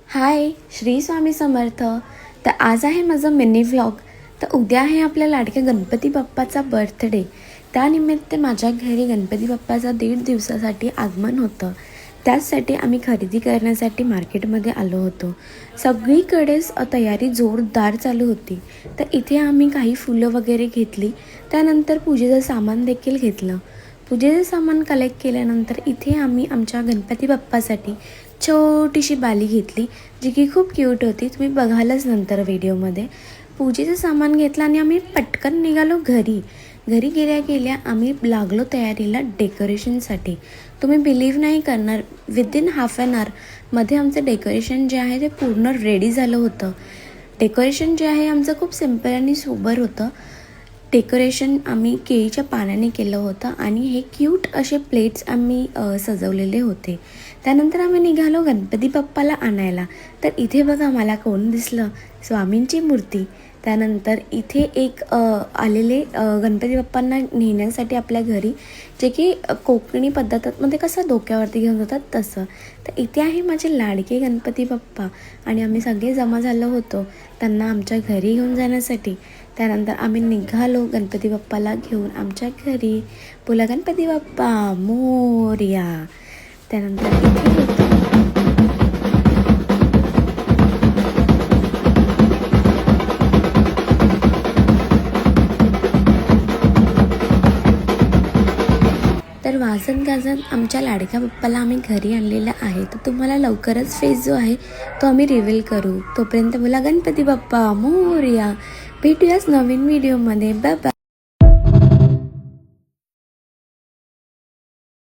हाय, श्री स्वामी समर्थ. तर आज आहे माझं मिनी व्लॉग. तर उद्या आहे आपल्या लाडक्या गणपती बाप्पाचा बर्थडे. त्यानिमित्त माझ्या घरी गणपती बाप्पाचा 1.5 दिवसासाठी आगमन होतं. त्याचसाठी आम्ही खरेदी करण्यासाठी मार्केटमध्ये आलो होतो. सगळीकडेच तयारी जोरदार चालू होती. तर इथे आम्ही काही फुलं वगैरे घेतली. त्यानंतर पूजेचं सामान देखील घेतलं. पूजेचं सामान कलेक्ट केल्यानंतर इथे आम्ही आमच्या गणपती बाप्पासाठी छोटीशी बाली घेतली, जी की खूप क्यूट होती. तुम्ही बघालच नंतर व्हिडिओमध्ये. पूजेचं सामान घेतलं आणि आम्ही पटकन निघालो घरी. घरी गेल्या आम्ही लागलो तयारीला डेकोरेशनसाठी. तुम्ही बिलीव्ह नाही करणार, विदिन हाफ ॲन आवरमध्ये आमचं डेकोरेशन जे आहे ते पूर्ण रेडी झालं होतं. डेकोरेशन जे आहे आमचं खूप सिम्पल आणि सोबर होतं. डेकोरेशन आम्ही केळीच्या पाण्याने केलं होतं आणि हे क्यूट असे प्लेट्स आम्ही सजवलेले होते. त्यानंतर आम्ही निघालो गणपती बाप्पाला आणायला. तर इथे बघा मला कोण दिसलं, स्वामींची मूर्ती. त्यानंतर इथे एक आलेले गणपती बाप्पांना नेण्यासाठी आपल्या घरी, जे की कोकणी पद्धतीमध्ये कसं डोक्यावरती घेऊन जातात तसं. तर इथे आहे माझे लाडके गणपती बाप्पा आणि आम्ही सगळे जमा झालो होतो त्यांना आमच्या घरी घेऊन जाण्यासाठी. त्यानंतर आम्ही निघालो गणपती बाप्पाला घेऊन आमच्या घरी. बोला गणपती बाप्पा मोरया. त्यानंतर इथे होतं तर वाजत गाजत आमच्या लाडक्या बाप्पाला आम्ही घरी आणलेला आहे. तर तुम्हाला लवकरच फेस जो आहे तो आम्ही रिव्हील करू. तोपर्यंत बोला गणपती बाप्पा मोरया. भेटूयाच नवीन व्हिडिओमध्ये. Bye bye.